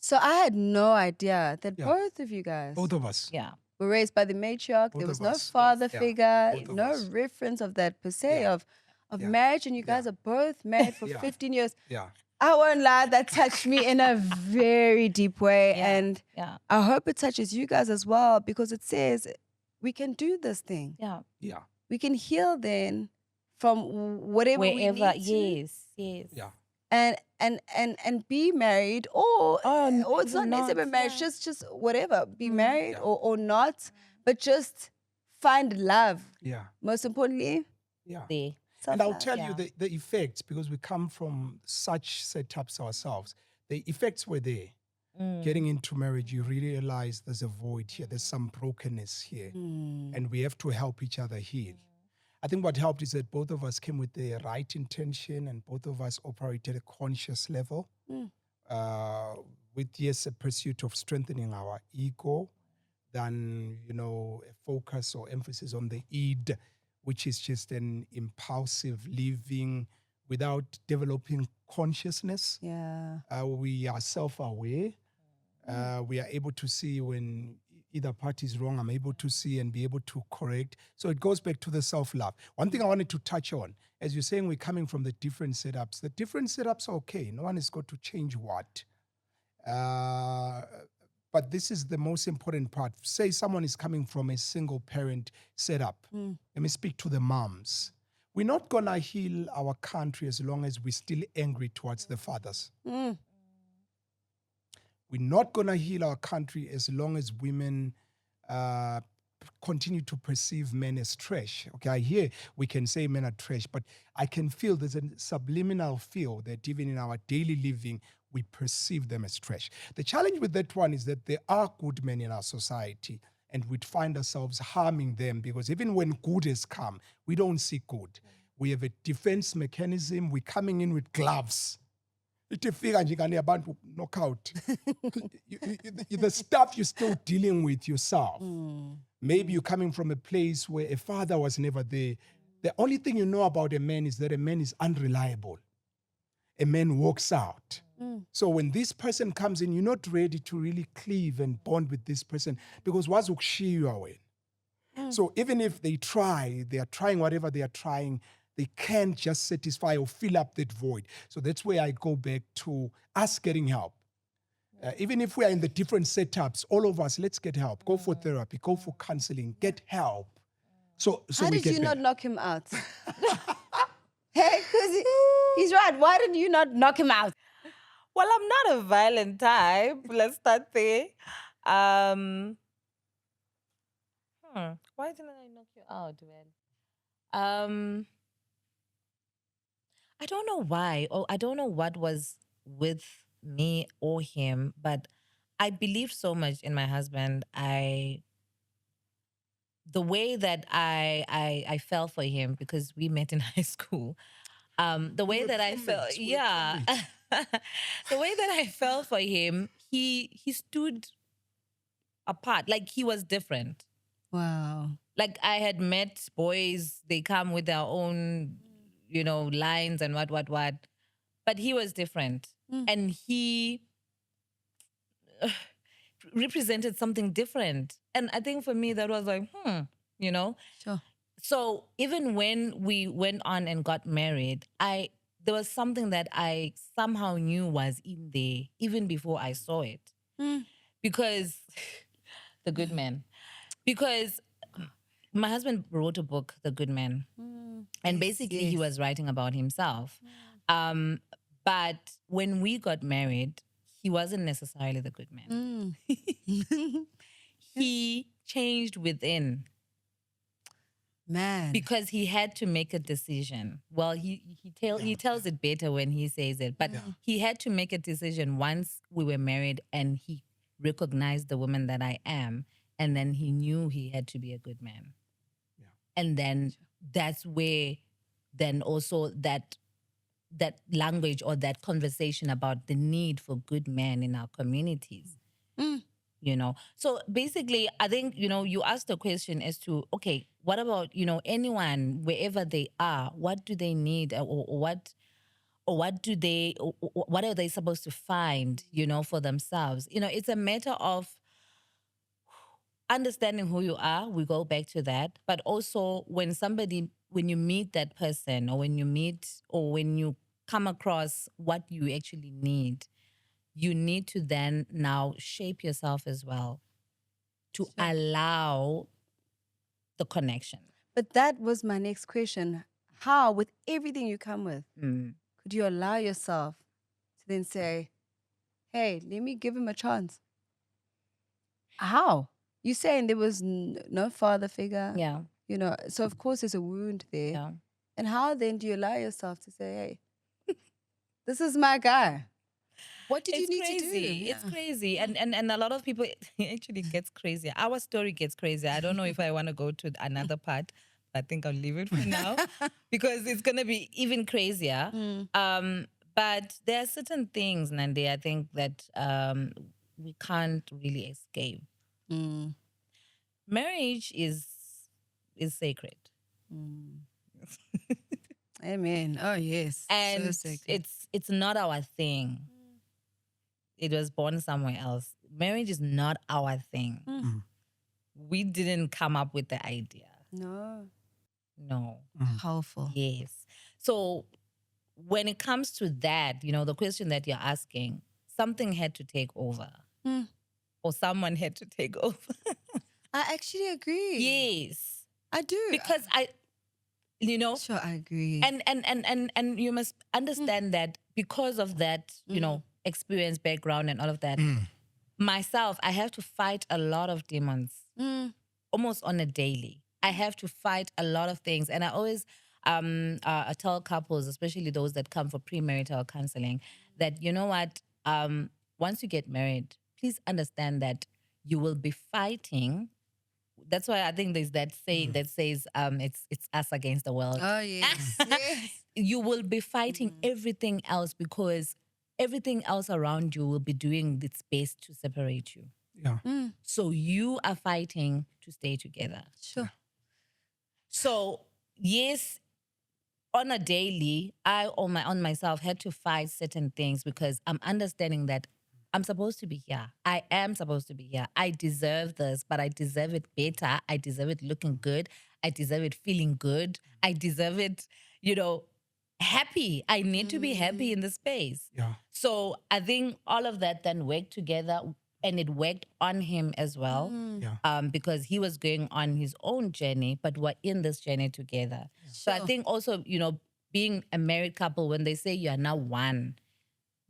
So I had no idea that Yeah. both of you guys Both of us. Yeah. were raised by the matriarch. Both There was of no us. father Yeah. figure, Both of no us. reference of that per se Yeah. of Yeah. marriage, and you guys Yeah. are both married for Yeah. 15 years. Yeah. I won't lie, that touched me in a very deep way. Yeah. And Yeah. I hope it touches you guys as well, because it says we can do this thing. Yeah. Yeah. We can heal then from whatever we Wherever, need to. yes. Yeah. And be married, or it's not even necessarily not, marriage, yeah. just whatever. Be married Yeah. or not, but just find love. Yeah. Most importantly, Yeah. There. And I'll self-love. tell Yeah. you the effects, because we come from such setups ourselves. The effects were there. Getting into marriage, you realize there's a void here. There's some brokenness here. And we have to help each other heal. I think what helped is that both of us came with the right intention and both of us operated at a conscious level with, yes, a pursuit of strengthening our ego than, a focus or emphasis on the id, which is just an impulsive living without developing consciousness. Yeah. We are self-aware. We are able to see when either party is wrong. I'm able to see and be able to correct. So it goes back to the self-love. One thing I wanted to touch on, as you're saying, we're coming from the different setups. The different setups are okay. No one is going to change what. But this is the most important part. Say someone is coming from a single parent setup. Let me speak to the moms. We're not going to heal our country as long as we're still angry towards the fathers. We're not going to heal our country as long as women continue to perceive men as trash. Okay, I hear we can say men are trash, but I can feel there's a subliminal feel that even in our daily living, we perceive them as trash. The challenge with that one is that there are good men in our society, and we'd find ourselves harming them because even when good has come, we don't see good. We have a defense mechanism. We're coming in with gloves. Knockout. The stuff you're still dealing with yourself. Maybe you're coming from a place where a father was never there. The only thing you know about a man is that a man is unreliable. A man walks out. So when this person comes in, you're not ready to really cleave and bond with this person because what's away. So even if they are trying whatever they are trying, they can't just satisfy or fill up that void. So that's where I go back to us getting help. Even if we are in the different setups, all of us, let's get help. Go for therapy, go for counseling, get help. So How we did get you better. not knock him out? Hey, because he's right. Why didn't you not knock him out? Well, I'm not a violent type. Let's start there. Why didn't I knock you out, man? I don't know why, or I don't know what was with me or him, but I believe so much in my husband. The way that I fell for him because we met in high school. The way were that I felt, crewmates, we were yeah. crewmates. The way that I fell for him, he stood apart. Like he was different. Wow. Like I had met boys, they come with their own, lines and what. But he was different. And he represented something different. And I think for me, that was like, Sure. So even when we went on and got married, there was something that I somehow knew was in there even before I saw it. Because The Good Man. Because my husband wrote a book, The Good Man. And basically he was writing about himself. But when we got married, he wasn't necessarily the good man. He changed within. Man. Because he had to make a decision. Well, he tells it better when he says it, but he had to make a decision once we were married, and he recognized the woman that I am, and then he knew he had to be a good man. Yeah. And then that's where then also that language or that conversation about the need for good men in our communities. You know, so basically, I think, you know, you asked the question as to, okay, what about, you know, anyone, wherever they are, what do they need, or what what are they supposed to find, you know, for themselves? You know, it's a matter of understanding who you are. We go back to that. But also when you meet that person, or when you come across what you actually need, you need to then now shape yourself as well to allow the connection. But that was my next question. How, with everything you come with, could you allow yourself to then say, hey, let me give him a chance? How? You're saying there was no father figure. Yeah. You know, so of course there's a wound there. Yeah. And how then do you allow yourself to say, hey, this is my guy? What did you need to do? It's crazy. And a lot of people, it actually gets crazy. Our story gets crazy. I don't know if I want to go to another part. I think I'll leave it for now because it's going to be even crazier. But there are certain things, Nandi, I think that we can't really escape. Marriage is sacred. Amen. Oh, yes. And so sacred. it's not our thing. It was born somewhere else. Marriage is not our thing. We didn't come up with the idea. No. Powerful. Yes. So when it comes to that, you know, the question that you're asking, something had to take over. Or someone had to take over. I actually agree. Yes. I do. Because you know. Sure, I agree. And you must understand that because of that, you know, experience, background, and all of that, myself, I have to fight a lot of demons almost on a daily. I have to fight a lot of things. And I always I tell couples, especially those that come for premarital counseling, that, you know what, once you get married, please understand that you will be fighting. That's why I think there's that saying that says it's us against the world. Oh, yes. Yes. You will be fighting everything else because everything else around you will be doing its best to separate you. Yeah. So you are fighting to stay together. Sure. So yes, on a daily, I on myself had to fight certain things because I'm understanding that I'm supposed to be here. I am supposed to be here. I deserve this, but I deserve it better. I deserve it looking good. I deserve it feeling good. I deserve it, you know, happy. I need to be happy in the space. Yeah. So I think all of that then worked together, and it worked on him as well. Yeah. Because he was going on his own journey, but we're in this journey together. So I think also, you know, being a married couple, when they say you are now one,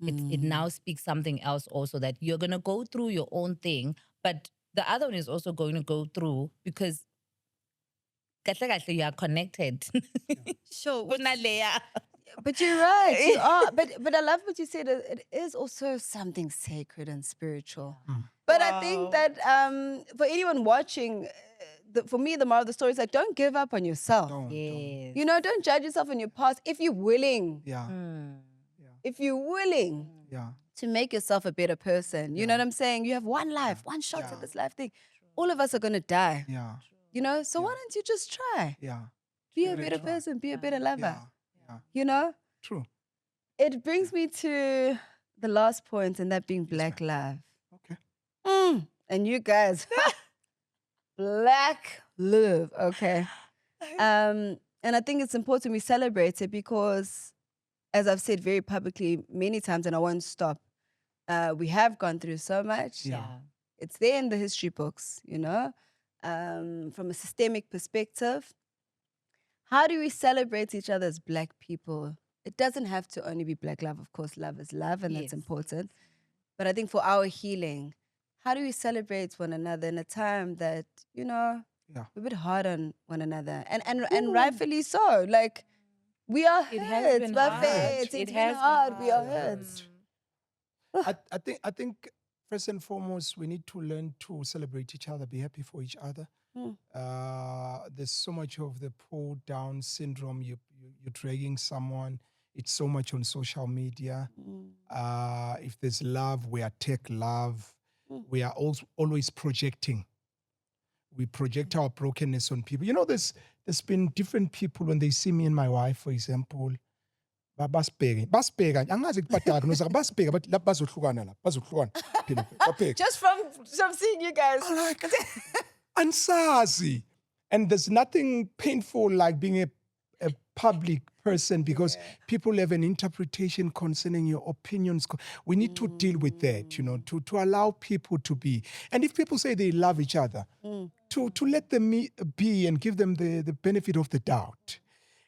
it now speaks something else also, that you're going to go through your own thing, but the other one is also going to go through because you are connected. Sure. Kunaleya. But you're right. You are. But I love what you said. It is also something sacred and spiritual. But I think that for anyone watching, for me, the moral of the story is like, don't give up on yourself. Yes. You know, don't judge yourself on your past. If you're willing, Yeah. if you're willing Yeah. to make yourself a better person, you know what I'm saying? You have one life, one shot at this life thing. All of us are going to die. Yeah. You know, so why don't you just try? Yeah. Be a better person, be a better lover. Yeah. You know? True. It brings me to the last point, and that being black love. Okay. And you guys, black love, okay? And I think it's important we celebrate it because as I've said very publicly many times, and I won't stop, we have gone through so much. Yeah. It's there in the history books, you know, from a systemic perspective. How do we celebrate each other as Black people? It doesn't have to only be Black love. Of course, love is love, and that's Yes. important. But I think for our healing, how do we celebrate one another in a time that, you know, Yeah. we're a bit hard on one another? And rightfully so. Like, we are It has hurt. been We're hard. fed. It It's been has been hard. We are hard. hurt. I think first and foremost, we need to learn to celebrate each other, be happy for each other. There's so much of the pull down syndrome. You're dragging someone. It's so much on social media. If there's love, we attack love. We are also always projecting. We project our brokenness on people. You know, there's been different people when they see me and my wife, for example. Basibheka angazi kubadiagnosa basibheka bathi lapha bazohlukana lapha bazohlukana phela babheka Just from seeing you guys. like ansazi. And there's nothing painful like being a public person because people have an interpretation concerning your opinions. We need to deal with that, you know, to allow people to be. And if people say they love each other, to let them be and give them the benefit of the doubt.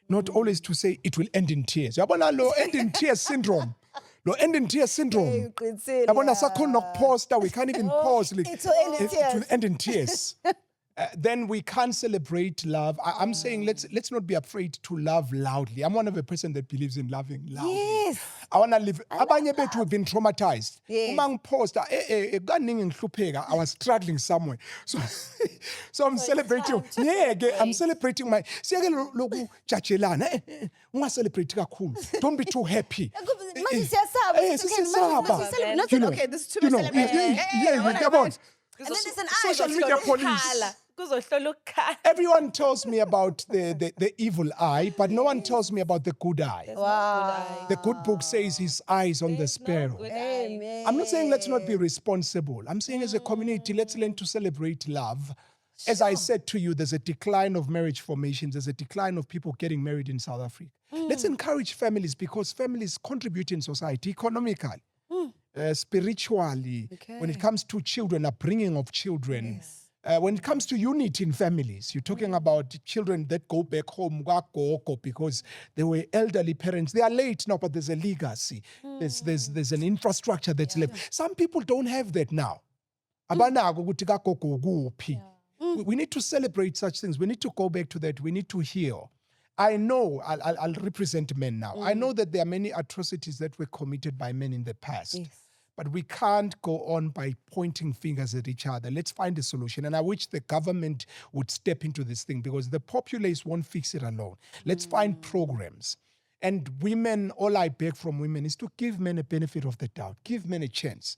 Not always to say it will end in tears. Yabona lo end in tears syndrome. Lo end in tears syndrome. Yabona sakhona ukuposta, we can't even pause. Like, It will end in tears. It will end in tears. Then we can't celebrate love. I'm saying let's not be afraid to love loudly. I'm one of a person that believes in loving loudly. Yes. I want to live. Abanye bethu we've been traumatized. Yes. Uma ngiposta kaningi ngihlupheka, I was struggling somewhere. So I'm celebrating. I'm celebrating my siyake loku jajelana. Unga celebrate kakhulu. Don't be too happy. Manje siyasaba. Siyasaba. Not You know, okay, this is too you much know, celebration. come on. And then there's an Social media police. Kuzohlola ukukhala. Everyone tells me about the evil eye, but no one tells me about the good eye. Wow. The good book says his eye is on the sparrow. Amen. I'm not saying let's not be responsible. I'm saying as a community, let's learn to celebrate love. As I said to you, there's a decline of marriage formations. There's a decline of people getting married in South Africa. Let's encourage families because families contribute in society economically, spiritually. Okay. When it comes to children, upbringing of children. When it comes to unity in families, you're talking about children that go back home because they were elderly parents. They are late now, but there's a legacy. There's an infrastructure that's left. Some people don't have that now. Abanako ukuthi kagogo kuphi. We need to celebrate such things. We need to go back to that. We need to heal. I know, I'll represent men now. I know that there are many atrocities that were committed by men in the past. Yes. But we can't go on by pointing fingers at each other. Let's find a solution. And I wish the government would step into this thing because the populace won't fix it alone. Let's find programs. And women, all I beg from women is to give men a benefit of the doubt. Give men a chance.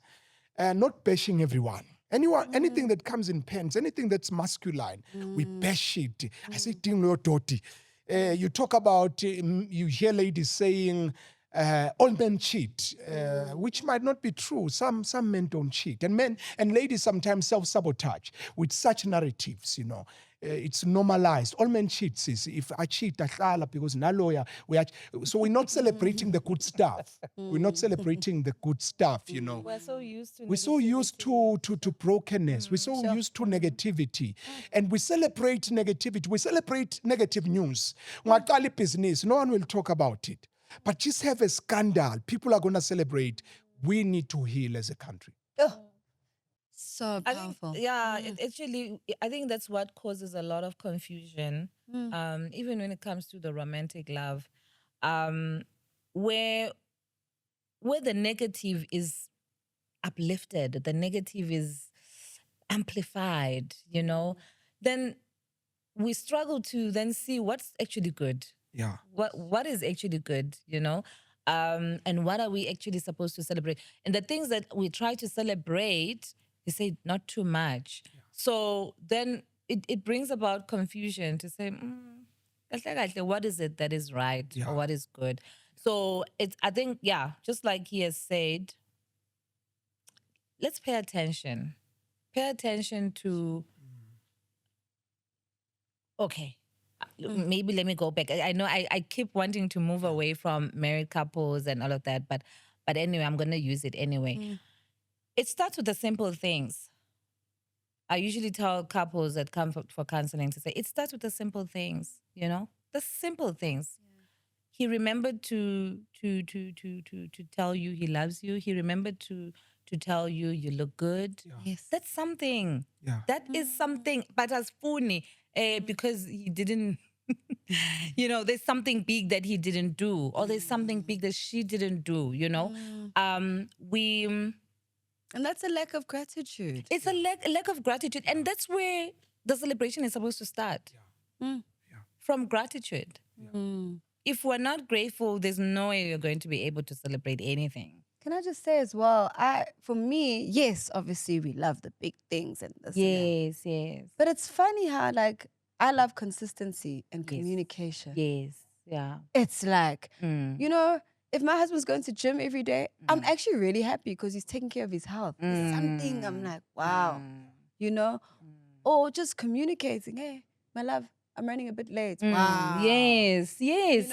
Not bashing everyone. Anything that comes in pens, anything that's masculine, we bash it. I say, Ding lo doti. You talk about, you hear ladies saying, all men cheat, which might not be true. Some men don't cheat. And ladies sometimes self-sabotage with such narratives, you know. It's normalized. All men cheat, sis. If I cheat, I because na lawyer. So we're not celebrating the good stuff. We're not celebrating the good stuff, you know. We're so used to to brokenness. We're so used to negativity. And we celebrate negativity. We celebrate negative news. Ungaqala business, no one will talk about it. But just have a scandal. People are going to celebrate. We need to heal as a country. So I powerful. think, I think that's what causes a lot of confusion, even when it comes to the romantic love, where the negative is uplifted, the negative is amplified, you know, then we struggle to then see what's actually good. Yeah. What is actually good, you know? And what are we actually supposed to celebrate? And the things that we try to celebrate, they say not too much. Yeah. So then it brings about confusion to say, what is it that is right or what is good? So I think, just like he has said, let's pay attention. Pay attention to, okay, maybe let me go back. I know I keep wanting to move away from married couples and all of that, but anyway, I'm going to use it anyway. It starts with the simple things. I usually tell couples that come for counseling to say, it starts with the simple things, the simple things. He remembered to tell you he loves you. He remembered to tell you you look good. Yes. That's something. Yeah. That is something. But as funny, because he didn't, there's something big that he didn't do, or there's something big that she didn't do, And that's a lack of gratitude. It's a lack of gratitude. And that's where the celebration is supposed to start. From gratitude. If we're not grateful, there's no way you're going to be able to celebrate anything. Can I just say as well, for me, yes, obviously we love the big things and this and that. Yes. But it's funny how, like, I love consistency and communication. Yes, yeah. It's like, if my husband's going to gym every day, I'm actually really happy because he's taking care of his health. There's something I'm like, wow, or just communicating. Hey, my love, I'm running a bit late. Wow. Yes. Yes.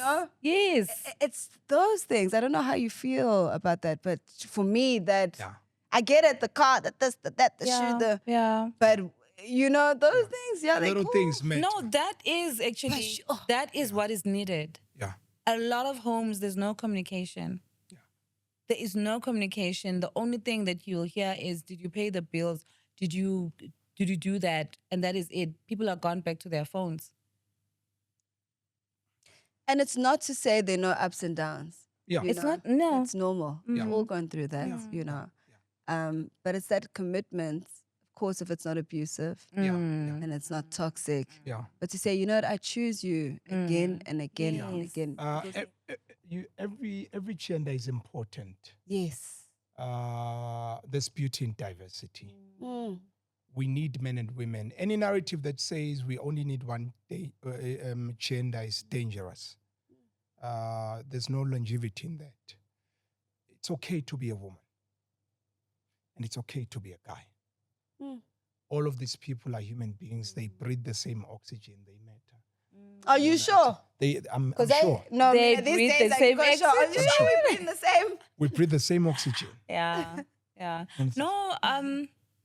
It's those things. I don't know how you feel about that, but for me, I get it, the car, the this, the that, the shoe, the... Yeah. But, those things, they're Little cool. things matter. No, that is actually, that is what is needed. Yeah. A lot of homes, there's no communication. Yeah. There is no communication. The only thing that you'll hear is, did you pay the bills? Did you do that? And that is it. People are gone back to their phones. And it's not to say there are no ups and downs. Yeah. It's not, no. It's normal. We've all gone through that, But it's that commitment, of course, if it's not abusive and it's not toxic. Yeah. But to say, you know what, I choose you again and again and again. Every gender is important. Yes. There's beauty in diversity. We need men and women. Any narrative that says we only need one gender is dangerous. There's no longevity in that. It's okay to be a woman. And it's okay to be a guy. All of these people are human beings. They breathe the same oxygen. They matter. Are you sure? I'm sure. No, They these breathe days the I same go, sure. Are you sure we breathe the same? We breathe the same oxygen. Yeah. No,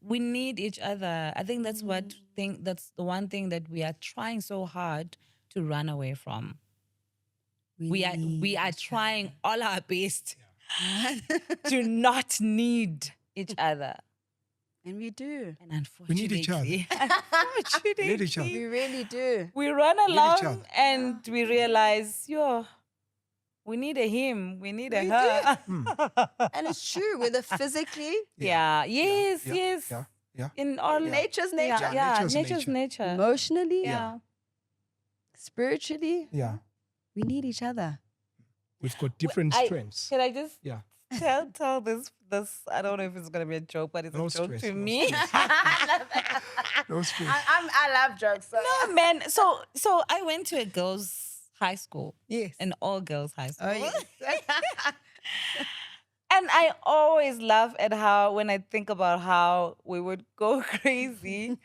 we need each other. I think that's that's the one thing that we are trying so hard to run away from. We are trying all our best to not need each other. And we do. And unfortunately, We need each other. unfortunately, We need each other. We really do. we run each along other. and we realize, we need a him, we need a her. And it's true, whether physically, Yes. Yeah. In all nature's nature, nature's nature. emotionally, Yeah. spiritually, Yeah. we need each other. We've got different strengths. Can I just Yeah. tell this? I don't know if it's gonna be a joke, but it's No a joke stress, to no me. No stress. I love jokes. So. No, man. So I went to a girls' high school. Yes. An all girls high school. Oh, yes. And I always laugh at how, when I think about how we would go crazy,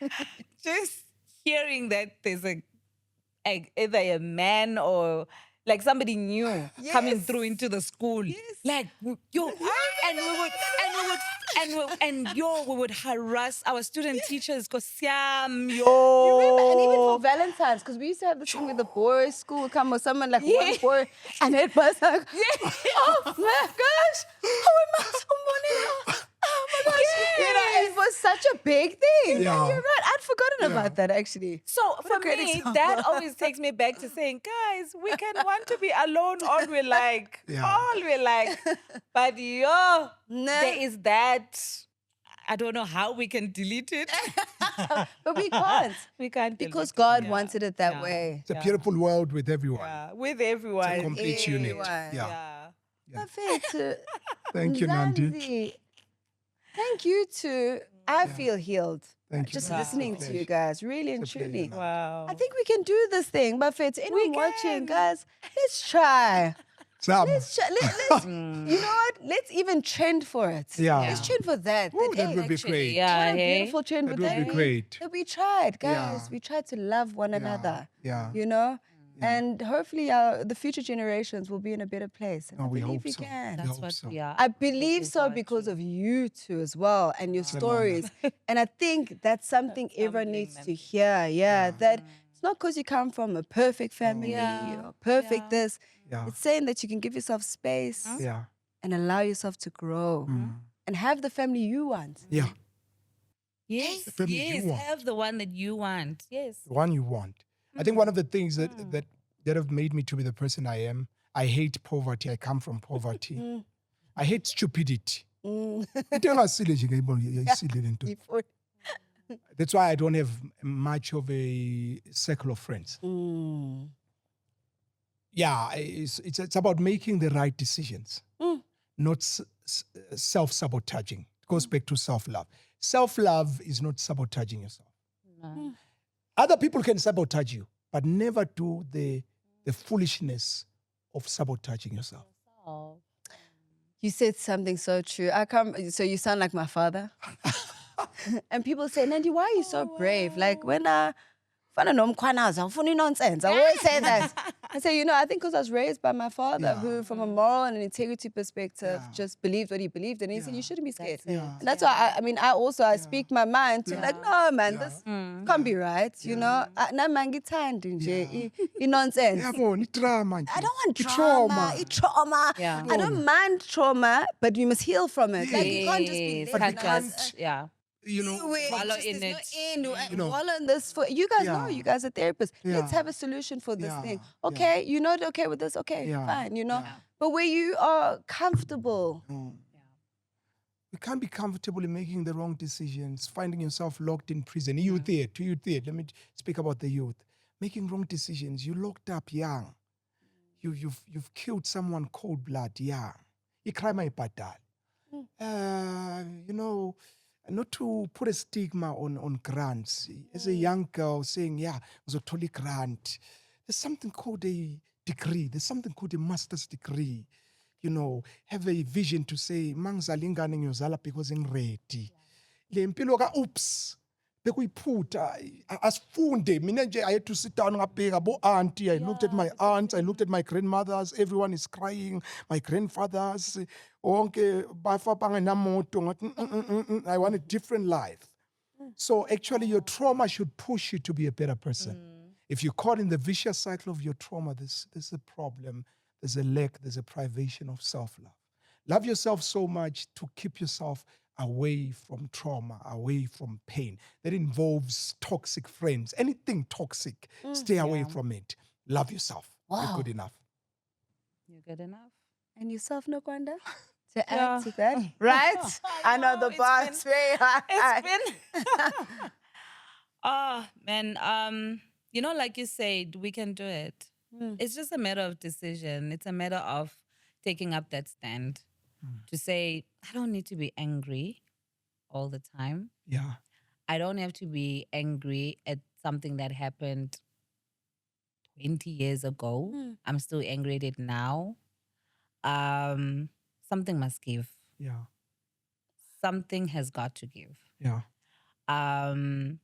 just hearing that there's either a man or like somebody new coming through into the school. Yes. Like, yo, we would harass our student teachers because Siam, yo. You remember, and even for Valentine's, because we used to have this thing with the boys' school would come or someone like one boy, and it was like, oh my gosh, oh my gosh, oh my gosh. It was such a big thing. Yeah. You're right. I'd forgotten about that actually. So for great me, example. that always takes me back to saying, guys, we can want to be alone all we like. But there is that. I don't know how we can delete it. But we can't. We can't Because delete God it. wanted it that way. It's a beautiful world with everyone. Yeah, with everyone. It's a complete unit. Everyone. Yeah. Perfect. Thank you, Nandi. Zanzi. Thank you too. I feel healed. Thank you. Just Wow. listening to you guys, really and It's a pleasure, truly. man. Wow. I think we can do this thing, Buffett. Anyone We watching, can. guys, let's try. Some. Let's, you know what? Let's even trend for it. Yeah. Let's trend for that. Ooh, that hey, would be Actually, great. yeah, what a hey? beautiful trend That would would be great. that we tried, guys. Yeah. We tried to love one another. Yeah. You know? Yeah. And hopefully the future generations will be in a better place. And Oh, I we believe hope we so. can. That's hope what so. we are. I believe looking so forward because to. of you two as well and your an stories. And I think that's something everyone humbling, needs to man. hear. Yeah, that it's not because you come from a perfect family Yeah, or perfect yeah. this. Yeah. It's saying that you can give yourself space Yeah. and allow yourself to grow and have the family you want. Yeah. Yes, The family you yes. want. Have the one that you want. Yes. The one you want. I think one of the things that have made me to be the person I am, I hate poverty. I come from poverty. I hate stupidity. Into engasile nje ngiyibona, iyayisile le nto. That's why I don't have much of a circle of friends. Yeah, it's about making the right decisions, not self-sabotaging. It goes back to self-love. Self-love is not sabotaging yourself. No. Other people can sabotage you, but never do the foolishness of sabotaging yourself. Oh. You said something so true. So you sound like my father. And people say, Nandi, why are you so brave? Like when fana nomkhwanaza, ufuna nonsense. I always say that. I say, I think because I was raised by my father, who, from a moral and an integrity perspective, just believed what he believed, and he said, you shouldn't be scared. That's it. And that's why I speak my mind to like, no, man, this can't be right. Na mangithandi nje nonsense. Yabona idrama nje. I don't want trauma. Trauma. Yeah. I don't mind trauma, but you must heal from it. Like you can't just be Yes, living can't on just, yeah. wallow in it. Wallow in this. You guys know, you guys are therapists. Let's have a solution for this thing. Okay, you're not okay with this? Okay, fine, But where you are comfortable. You can't be comfortable in making the wrong decisions, finding yourself locked in prison. Youth here. Let me speak about the youth. Making wrong decisions. You locked up young. You've killed someone cold blood young. You cry my badal. Not to put a stigma on grants. As a young girl saying, yeah, it was a totally grant. There's something called a degree. There's something called a master's degree. Have a vision to say, mangizala ingane ngiyozala because ngiredi. Le mpilo ka oops. Bekuyiphutha asifunde mina nje I had to sit down ngabheka bo auntie. I looked at my aunts, I looked at my grandmothers, everyone is crying, my grandfathers onke bafa bangenamoto ngathi I want a different life. So actually your trauma should push you to be a better person. If you're caught in the vicious cycle of your trauma, there's a problem, there's a lack, there's a privation of self-love. Love yourself so much to keep yourself away from trauma, away from pain. That involves toxic friends. Anything toxic, stay away from it. Love yourself. Wow. You're good enough. You're good enough. And yourself, Nokwanda? To add to that, right? I know the bar is very high. It's been. Oh, man. Like you said, we can do it. It's just a matter of decision. It's a matter of taking up that stand to say, I don't need to be angry all the time. Yeah. I don't have to be angry at something that happened 20 years ago. I'm still angry at it now. Something must give. Yeah. Something has got to give. Yeah. And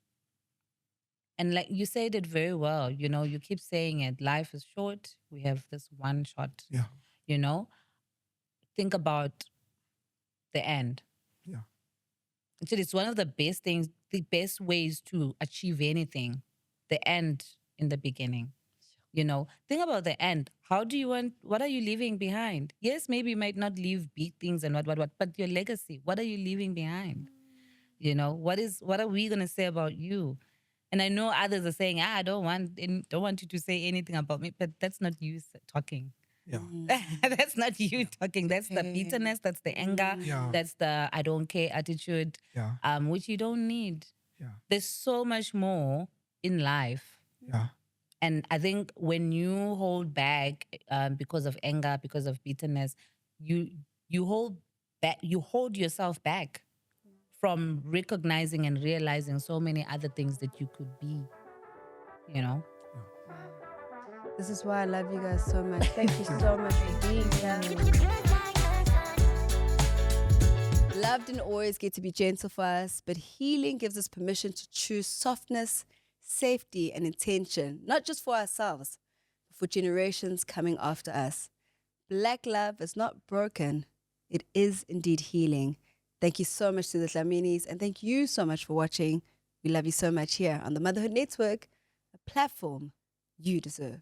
like you said it very well, you keep saying it. Life is short. We have this one shot. Yeah. Think about the end. Yeah. Actually, it's one of the best things, the best ways to achieve anything. The end in the beginning. Think about the end. What are you leaving behind? Yes, maybe you might not leave big things and what, but your legacy, what are you leaving behind? What are we going to say about you? And I know others are saying, I don't want you to say anything about me, but that's not you talking. Yeah. That's not you talking. That's the bitterness, that's the anger, that's the I don't care attitude, which you don't need. Yeah. There's so much more in life. Yeah. And I think when you hold back because of anger, because of bitterness, you hold yourself back from recognizing and realizing so many other things that you could be, This is why I love you guys so much. Thank you so much for being here. Love didn't always get to be gentle for us, but healing gives us permission to choose softness, safety, and intention, not just for ourselves, but for generations coming after us. Black love is not broken. It is indeed healing. Thank you so much to the Dlaminis, and thank you so much for watching. We love you so much here on the Motherhood Network, a platform you deserve.